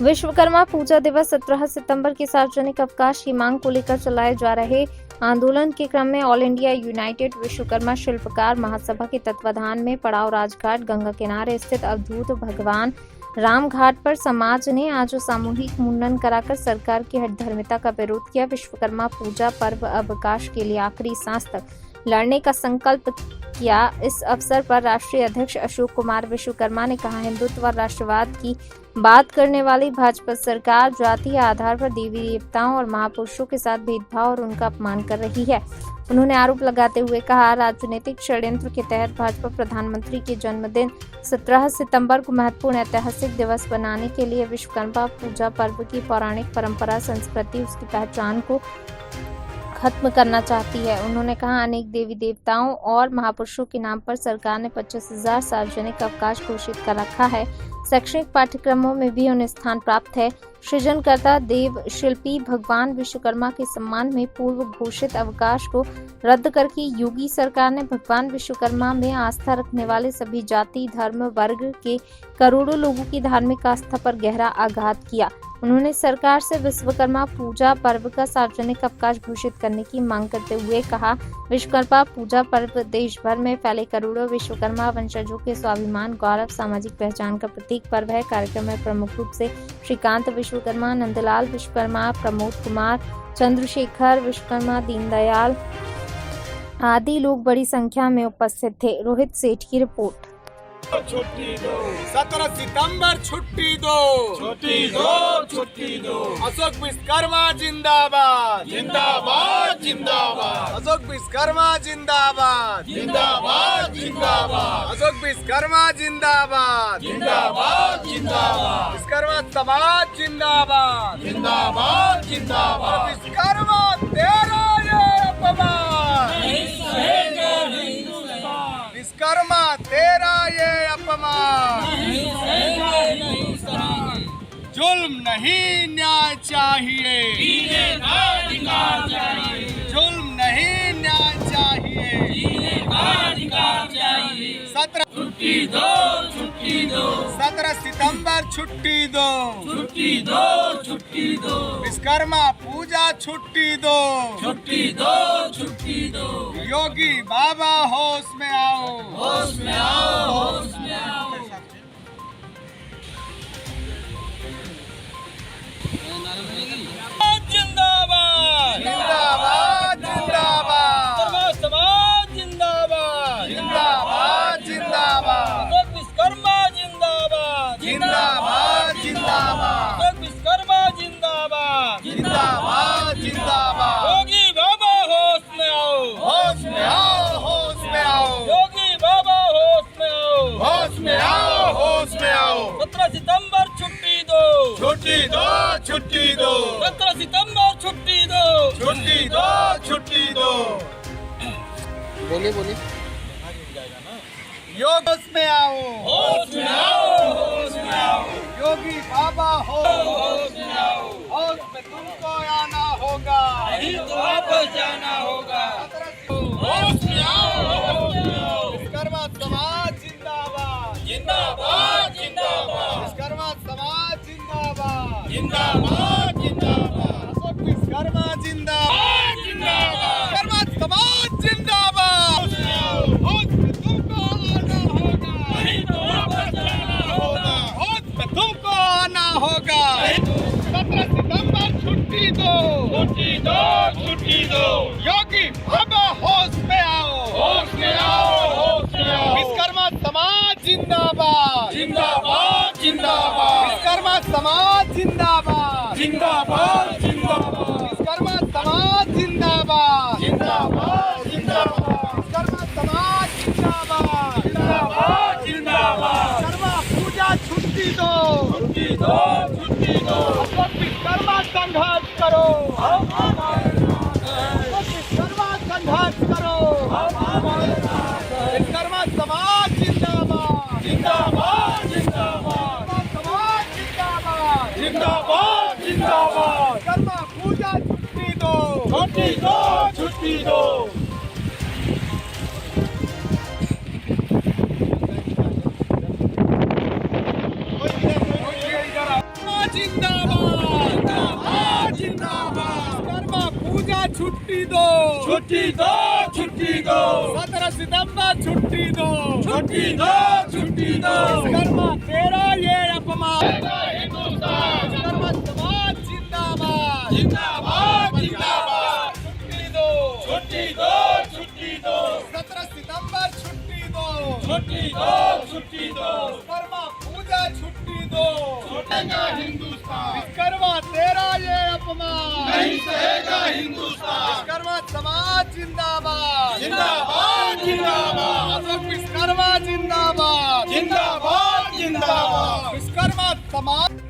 विश्वकर्मा पूजा दिवस 17 सितंबर के सार्वजनिक अवकाश की मांग को लेकर चलाए जा रहे आंदोलन के क्रम में ऑल इंडिया यूनाइटेड विश्वकर्मा शिल्पकार महासभा के तत्वाधान में पड़ाव राजघाट गंगा किनारे स्थित अवधूत भगवान राम घाट पर समाज ने आज सामूहिक मुंडन कराकर सरकार की हठधर्मिता का विरोध किया। विश्वकर्मा पूजा पर्व अवकाश के लिए आखिरी सांस तक लड़ने का संकल्प किया। इस अवसर पर राष्ट्रीय अध्यक्ष अशोक कुमार विश्वकर्मा ने कहा, हिंदुत्व और राष्ट्रवाद की बात करने वाली भाजपा सरकार जातीय आधार पर देवी देवताओं और महापुरुषों के साथ भेदभाव और उनका अपमान कर रही है। उन्होंने आरोप लगाते हुए कहा, राजनीतिक षड्यंत्र के तहत भाजपा प्रधानमंत्री के जन्मदिन 17 सितंबर को महत्वपूर्ण ऐतिहासिक दिवस बनाने के लिए विश्वकर्मा पूजा पर्व की पौराणिक परंपरा, संस्कृति, उसकी पहचान को खत्म करना चाहती है। उन्होंने कहा, अनेक देवी देवताओं और महापुरुषों के नाम पर सरकार ने 25,000 सार्वजनिक अवकाश घोषित कर रखा है। शैक्षणिक पाठ्यक्रमों में भी उन्हें स्थान प्राप्त है। सृजनकर्ता देव शिल्पी भगवान विश्वकर्मा के सम्मान में पूर्व घोषित अवकाश को रद्द करके योगी सरकार ने भगवान विश्वकर्मा में आस्था रखने वाले सभी जाति, धर्म, वर्ग के करोड़ों लोगों की धार्मिक आस्था पर गहरा आघात किया। उन्होंने सरकार से विश्वकर्मा पूजा पर्व का सार्वजनिक अवकाश घोषित करने की मांग करते हुए कहा, विश्वकर्मा पूजा पर्व देश भर में फैले करोड़ों विश्वकर्मा वंशजों के स्वाभिमान, गौरव, सामाजिक पहचान का प्रतीक पर्व है। कार्यक्रम में प्रमुख रूप से श्रीकांत विश्वकर्मा, नंदलाल विश्वकर्मा, प्रमोद कुमार, चंद्रशेखर विश्वकर्मा, दीनदयाल आदि लोग बड़ी संख्या में उपस्थित थे। रोहित सेठ की रिपोर्ट। छुट्टी दो 17 सितंबर, छुट्टी दो, छुट्टी दो, छुट्टी दो। अशोक विश्वकर्मा जिंदाबाद, जिंदाबाद, जिंदाबाद। अशोक विश्वकर्मा जिंदाबाद, जिंदाबाद, जिंदाबाद। अशोक विश्वकर्मा जिंदाबाद, जिंदाबाद, जिंदाबाद। विश्वकर्मा समाज जिंदाबाद, जिंदाबाद, जिंदाबाद। विश्वकर्मा तेरा ये अपमान नहीं सहेंगे, नहीं सहेंगे। विश्वकर्मा तेरा ये अपमान नहीं सहेंगे, नहीं सहेंगे। जुल्म नहीं, न्याय चाहिए, जीने का अधिकार चाहिए। जुल्म नहीं, न्याय चाहिए, जीने का अधिकार चाहिए। 17 छुट्टी दो, छुट्टी दो। 17 सितंबर छुट्टी दो, छुट्टी दो, छुट्टी दो। विश्वकर्मा पूजा छुट्टी दो, छुट्टी दो, छुट्टी दो। योगी बाबा होश में आओ, होश में आओ, होश में आओ। जिंदाबाद, जिंदाबाद, जिंदाबाद। समाज जिंदाबाद, जिंदाबाद, जिंदाबाद। विश्वकर्मा जिंदाबाद, जिंदाबाद, जिंदाबाद। विश्वकर्मा जिंदाबाद, जिंदाबाद, जिंदाबाद। योगी बाबा होश में आओ, होश में आओ, होश में आओ। योगी बाबा होश में आओ, होश में आओ, होश में आओ। 17 सितंबर छुट्टी दो, छुट्टी दो, छुट्टी दो। 17 सितंबर छुट्टी दो, छुट्टी दो, छुट्टी दो। बोलिए बोलिए। होश में आओ, होश में आओ, होश में आओ। योगी बाबा होश में आओ। होश में तुमको आना होगा, नहीं तो वापस जाना होगा। होश में आओ, होश में आओ। विश्वकर्मा समाज जिंदाबाद, जिंदाबाद, जिंदाबाद। विश्वकर्मा समाज जिंदाबाद, जिंदाबाद, जिंदाबाद। अशोक विश्वकर्मा जिंदाबाद, जिंदाबाद। विश्वकर्मा समाज जिंदाबाद। होश में तुमको आना होगा, नहीं तो वापस जाना होगा। होश में तुमको आना होगा। 17 सितंबर छुट्टी दो, छुट्टी दो, छुट्टी दो। योगी बाबा होश में आओ, होश में आओ, होश में आओ। विश्वकर्मा समाज जिंदाबाद, जिंदाबाद, जिंदाबाद। विश्वकर्मा समाज जिंदाबाद, जिंदाबाद, जिंदाबाद। विश्वकर्मा समाज जिंदाबाद, जिंदाबाद, जिंदाबाद। विश्वकर्मा समाज जिंदाबाद, जिंदाबाद, जिंदाबाद। विश्वकर्मा पूजा छुट्टी दो, छुट्टी दो, छुट्टी दो। अशोक विश्वकर्मा संघर्ष करो, अशोक विश्वकर्मा संघर्ष करो। विश्वकर्मा समाज जिंदाबाद, जिंदाबाद, जिंदाबाद। समाज जिंदाबाद, जिंदाबाद, जिंदाबाद। विश्वकर्मा पूजा छुट्टी दो, छुट्टी दो, छुट्टी दो। जिंदाबाद, छुट्टी दो, छुट्टी दो, छुट्टी दो। 17 सितंबर छुट्टी दो, छुट्टी दो, छुट्टी दो। विश्वकर्मा तेरा ये अपमान, हिंदुस्तान विश्वकर्मा समाज जिंदाबाद, जिंदाबाद, जिंदाबाद। छुट्टी दो, छुट्टी दो, छुट्टी दो। 17 सितंबर छुट्टी दो, छुट्टी दो, छुट्टी दो। विश्वकर्मा पूजा छुट्टी दो, छुटेगा हिंदुस्तान। विश्वकर्मा तेरा ये अपमान नहीं सहेगा हिंदुस्तान। विश्वकर्मा समाज जिंदाबाद, जिंदाबाद, जिंदाबाद। अशोक विश्वकर्मा जिंदाबाद, जिंदाबाद, जिंदाबाद। विश्वकर्मा समाज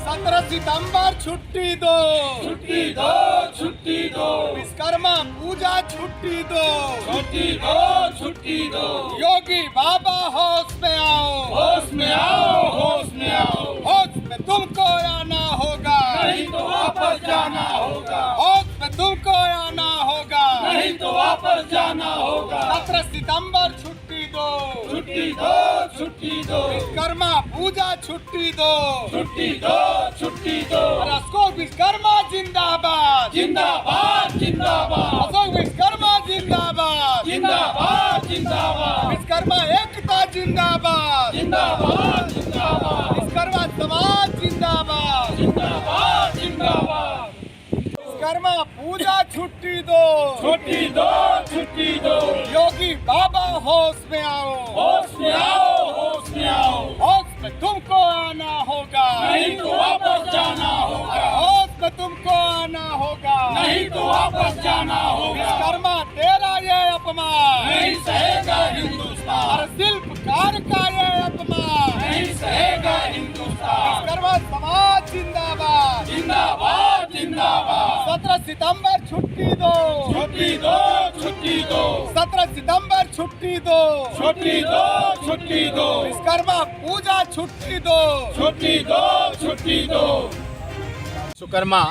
17 सितंबर छुट्टी दो, छुट्टी दो, छुट्टी दो। विश्वकर्मा पूजा छुट्टी दो, छुट्टी दो, छुट्टी दो। योगी बाबा होश में आओ, होश में आओ, होश में आओ। होश में तुमको आना होगा, नहीं तो वापस जाना होगा। होश में तुमको आना होगा, नहीं तो वापस जाना होगा। 17 सितंबर छुट्टी दो, छुट्टी दो, छुट्टी दो। विश्वकर्मा पूजा छुट्टी दो, छुट्टी दो, छुट्टी दो। अशोक विश्वकर्मा जिंदाबाद, जिंदाबाद, जिंदाबाद। अशोक विश्वकर्मा जिंदाबाद, जिंदाबाद, जिंदाबाद। विश्वकर्मा एकता जिंदाबाद, जिंदाबाद, जिंदाबाद। विश्वकर्मा समाज जिंदाबाद, जिंदाबाद, जिंदाबाद। विश्वकर्मा पूजा छुट्टी दो, छुट्टी दो, छुट्टी दो। योगी बाबा होश में आओ, होश में आओ, होश में आओ। होश में तुमको आना होगा, नहीं तो वापस जाना होगा। होश में तुमको आना होगा, नहीं तो वापस जाना होगा। विश्वकर्मा तेरा ये अपमान नहीं सहेगा हिंदुस्तान। शिल्पकार का ये अपमान नहीं सहेगा हिंदुस्तान। विश्वकर्मा समाज जिंदाबाद, जिंदाबाद, जिंदाबाद। 17 सितंबर छुट्टी दो, छुट्टी दो, छुट्टी दो। 17 सितंबर छुट्टी दो, छुट्टी दो, छुट्टी दो। विश्वकर्मा पूजा छुट्टी दो, छुट्टी दो, छुट्टी दो। विश्वकर्मा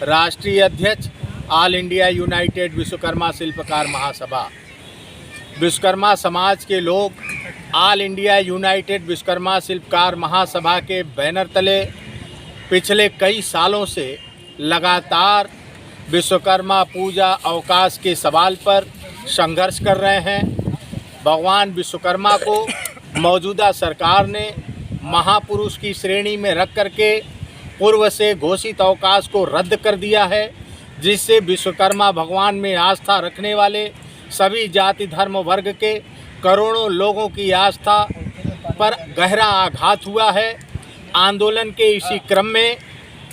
राष्ट्रीय अध्यक्ष, ऑल इंडिया यूनाइटेड विश्वकर्मा शिल्पकार महासभा। विश्वकर्मा समाज के लोग ऑल इंडिया यूनाइटेड विश्वकर्मा शिल्पकार महासभा के बैनर तले पिछले कई सालों से लगातार विश्वकर्मा पूजा अवकाश के सवाल पर संघर्ष कर रहे हैं। भगवान विश्वकर्मा को मौजूदा सरकार ने महापुरुष की श्रेणी में रख करके पूर्व से घोषित अवकाश को रद्द कर दिया है, जिससे विश्वकर्मा भगवान में आस्था रखने वाले सभी जाति धर्म वर्ग के करोड़ों लोगों की आस्था पर गहरा आघात हुआ है। आंदोलन के इसी क्रम में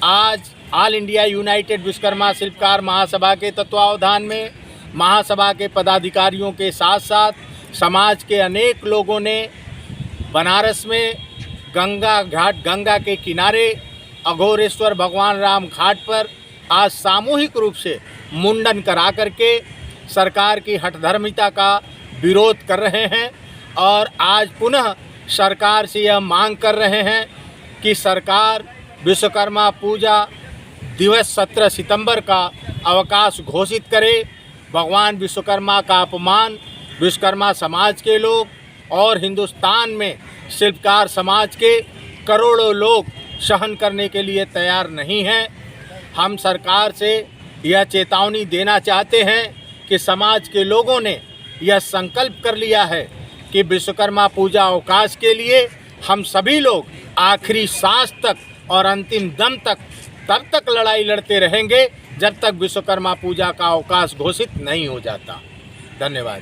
आज ऑल इंडिया यूनाइटेड विश्वकर्मा शिल्पकार महासभा के तत्वावधान में महासभा के पदाधिकारियों के साथ साथ समाज के अनेक लोगों ने बनारस में गंगा के किनारे अघोरेश्वर भगवान राम घाट पर आज सामूहिक रूप से मुंडन करा करके सरकार की हठधर्मिता का विरोध कर रहे हैं और आज पुनः सरकार से यह मांग कर रहे हैं कि सरकार विश्वकर्मा पूजा दिवस 17 सितंबर का अवकाश घोषित करे। भगवान विश्वकर्मा का अपमान विश्वकर्मा समाज के लोग और हिंदुस्तान में शिल्पकार समाज के करोड़ों लोग सहन करने के लिए तैयार नहीं हैं। हम सरकार से यह चेतावनी देना चाहते हैं कि समाज के लोगों ने यह संकल्प कर लिया है कि विश्वकर्मा पूजा अवकाश के लिए हम सभी लोग आखिरी सांस तक और अंतिम दम तक तब तक लड़ाई लड़ते रहेंगे जब तक विश्वकर्मा पूजा का अवकाश घोषित नहीं हो जाता। धन्यवाद।